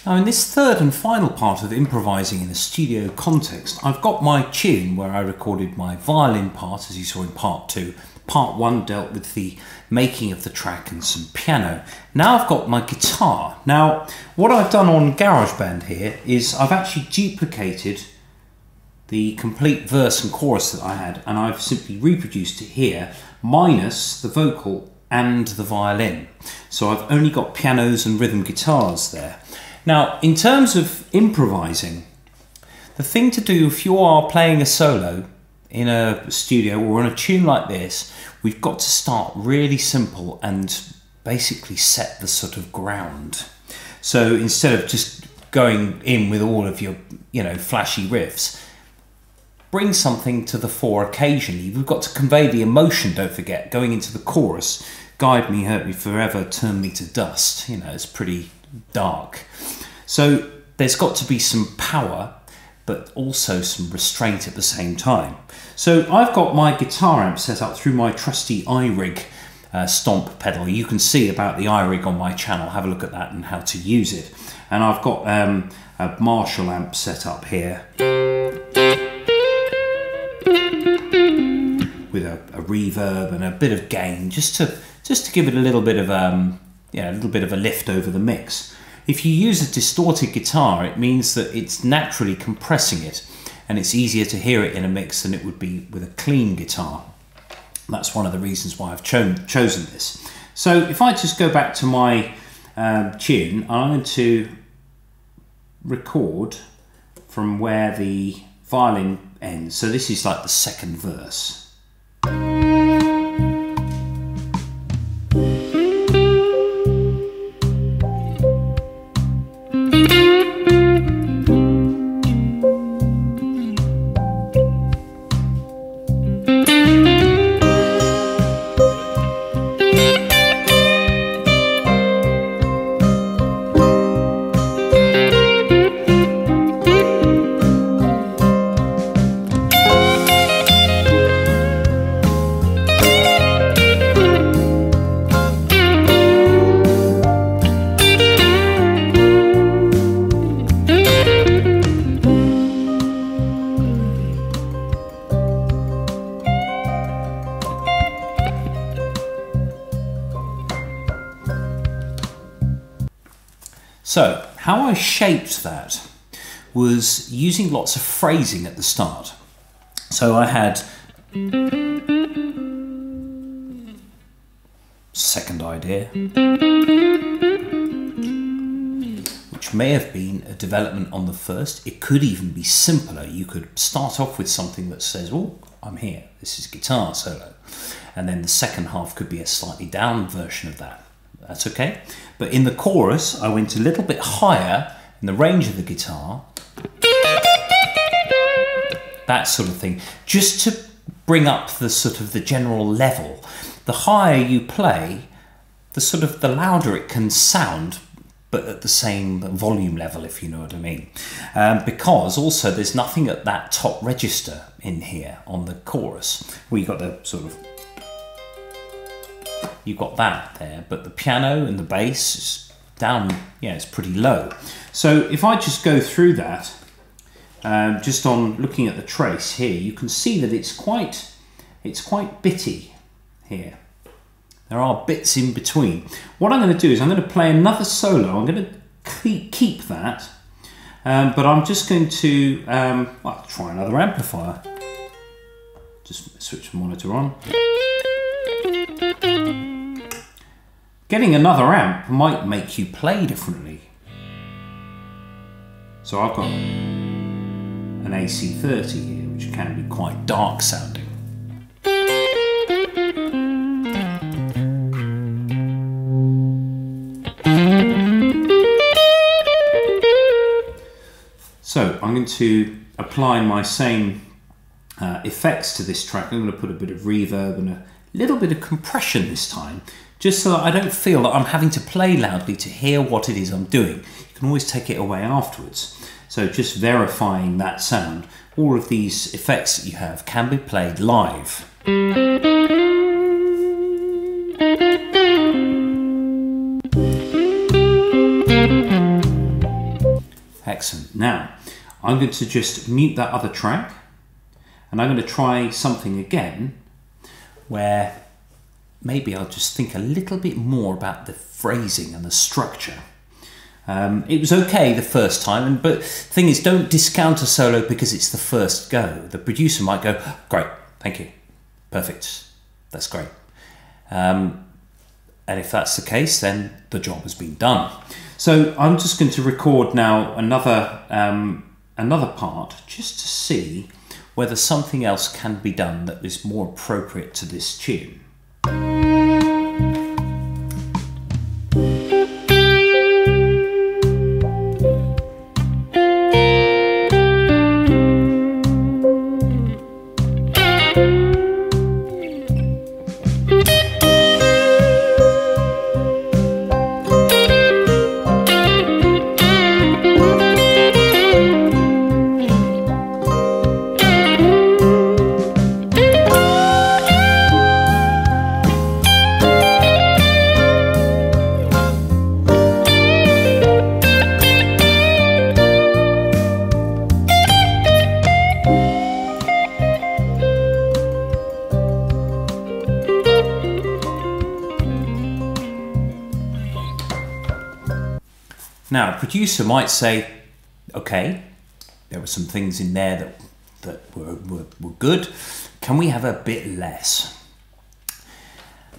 Now in this third and final part of improvising in a studio context, I've got my tune where I recorded my violin part, as you saw in part 2. Part 1 dealt with the making of the track and some piano. Now I've got my guitar. Now what I've done on GarageBand here is I've actually duplicated the complete verse and chorus that I had, and I've simply reproduced it here, minus the vocal and the violin. So I've only got pianos and rhythm guitars there. Now, in terms of improvising, the thing to do if you are playing a solo in a studio or on a tune like this, we've got to start really simple and basically set the sort of ground. So instead of just going in with all of your, flashy riffs, bring something to the fore occasionally. We've got to convey the emotion, don't forget, going into the chorus. Guide me, hurt me forever, turn me to dust. It's pretty dark. So there's got to be some power, but also some restraint at the same time. So I've got my guitar amp set up through my trusty iRig stomp pedal. You can see about the iRig on my channel. Have a look at that and how to use it. And I've got a Marshall amp set up here with a reverb and a bit of gain, just to give it a little bit of a lift over the mix. If you use a distorted guitar, it means that it's naturally compressing it, and it's easier to hear it in a mix than it would be with a clean guitar. That's one of the reasons why I've chosen this. So if I just go back to my tune, I'm going to record from where the violin ends. So this is like the second verse. So, how I shaped that was using lots of phrasing at the start. So I had second idea, which may have been a development on the first. It could even be simpler. You could start off with something that says, oh, I'm here, this is guitar solo. And then the second half could be a slightly down version of that. That's okay. But in the chorus, I went a little bit higher in the range of the guitar. That sort of thing. Just to bring up the sort of the general level. The higher you play, the louder it can sound, but at the same volume level, if you know what I mean. Because also there's nothing at that top register in here on the chorus. Well, you've got the sort of, you've got that there, but the piano and the bass is down, it's pretty low. So if I just go through that, just on looking at the trace here, you can see that it's quite bitty here. There are bits in between. What I'm going to do is I'm going to play another solo. I'm going to keep that, but I'm just going to try another amplifier. Just switch the monitor on. Getting another amp might make you play differently. So I've got an AC30 here, which can be quite dark sounding. So I'm going to apply my same effects to this track. I'm going to put a bit of reverb and a little bit of compression this time, just so that I don't feel that I'm having to play loudly to hear what it is I'm doing. You can always take it away afterwards. So just verifying that sound. All of these effects that you have can be played live. Excellent. Now, I'm going to just mute that other track, and I'm going to try something again where maybe I'll just think a little bit more about the phrasing and the structure. It was okay the first time, but the thing is, don't discount a solo because it's the first go. The producer might go, great, thank you, perfect, that's great. And if that's the case, then the job has been done. So I'm just going to record now another part just to see whether something else can be done that is more appropriate to this tune. Now, a producer might say, okay, there were some things in there that were good. Can we have a bit less?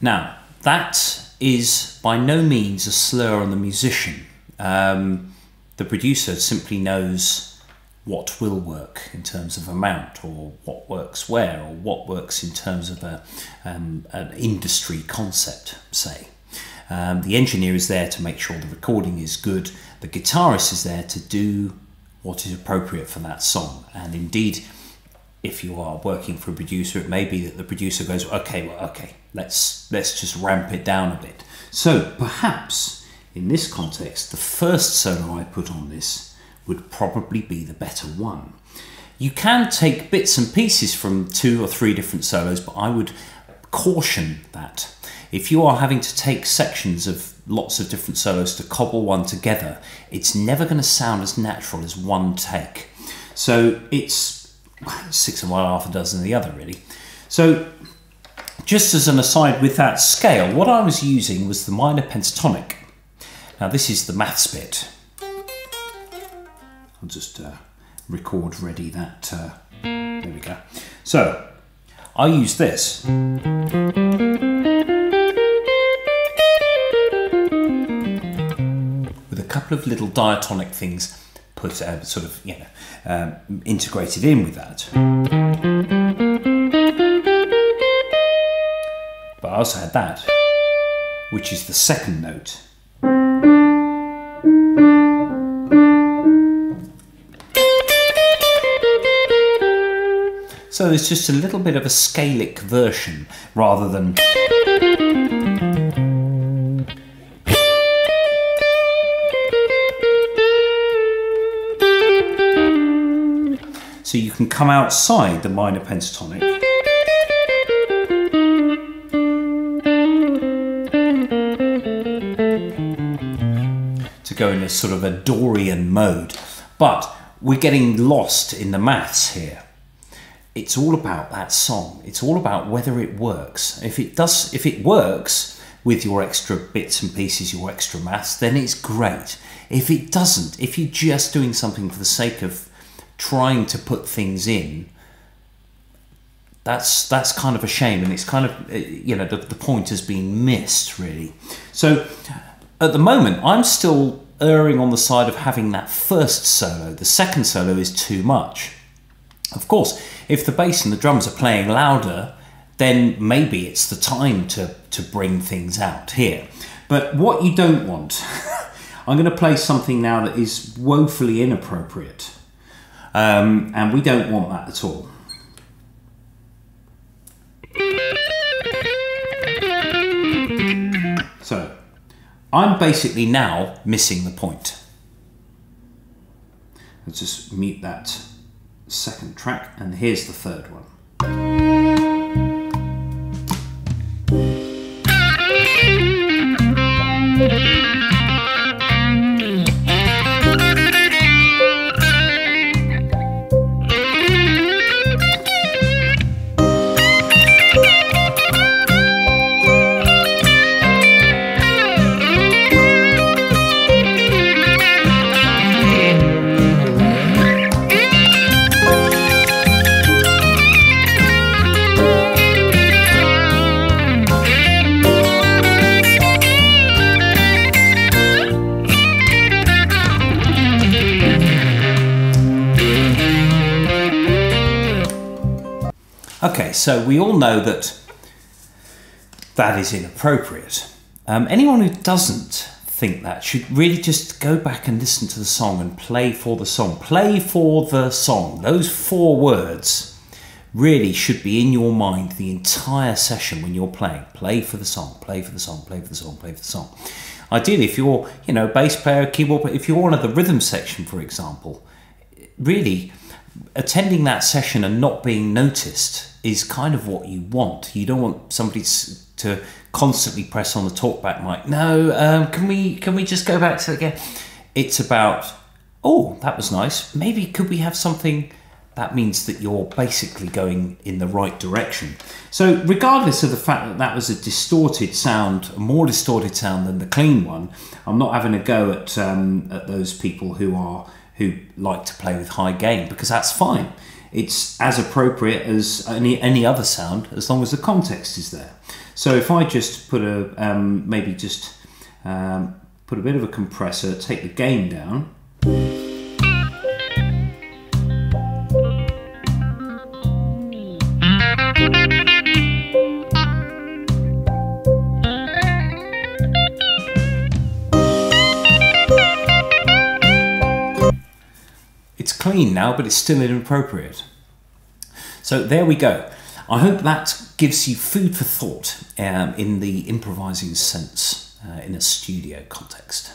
Now, that is by no means a slur on the musician. The producer simply knows what will work in terms of amount, or what works where, or what works in terms of an industry concept, say. The engineer is there to make sure the recording is good. The guitarist is there to do what is appropriate for that song. And indeed, if you are working for a producer, it may be that the producer goes, okay, let's just ramp it down a bit. So perhaps in this context, the first solo I put on this would probably be the better one. You can take bits and pieces from 2 or 3 different solos, but I would caution that. If you are having to take sections of lots of different solos to cobble one together, it's never going to sound as natural as one take. So it's 6 of one, half a dozen of the other, really. So just as an aside with that scale, what I was using was the minor pentatonic. Now this is the maths bit. I'll just record ready that, there we go. So I use this. Couple of little diatonic things put sort of, you know, integrated in with that. But I also had that, which is the second note. So there's just a little bit of a scalic version rather than. So you can come outside the minor pentatonic to go in a sort of a Dorian mode. But we're getting lost in the maths here. It's all about that song. It's all about whether it works. If it works with your extra bits and pieces, your extra maths, then it's great. If it doesn't, if you're just doing something for the sake of trying to put things in, that's kind of a shame, and it's kind of, you know, the point has been missed, really. So at the moment, I'm still erring on the side of having that first solo. The second solo is too much. Of course, if the bass and the drums are playing louder, then maybe it's the time to bring things out here. But what you don't want, I'm going to play something now that is woefully inappropriate. And we don't want that at all. So, I'm basically now missing the point. Let's just mute that second track, and here's the third one. Okay, so we all know that that is inappropriate. Anyone who doesn't think that should really just go back and listen to the song and play for the song. Play for the song. Those 4 words really should be in your mind the entire session when you're playing. Play for the song, play for the song, play for the song, play for the song. Ideally, if you're, bass player, keyboard player, if you're one of the rhythm section, for example, really attending that session and not being noticed is kind of what you want. You don't want somebody to constantly press on the talkback mic. No, can we just go back to it again? It's about, oh, that was nice. Maybe could we have something that means that you're basically going in the right direction. So regardless of the fact that that was a distorted sound, a more distorted sound than the clean one, I'm not having a go at those people who like to play with high gain, because that's fine. It's as appropriate as any other sound, as long as the context is there. So if I just put put a bit of a compressor, take the gain down. It's clean now, but it's still inappropriate. So there we go. I hope that gives you food for thought in the improvising sense in a studio context.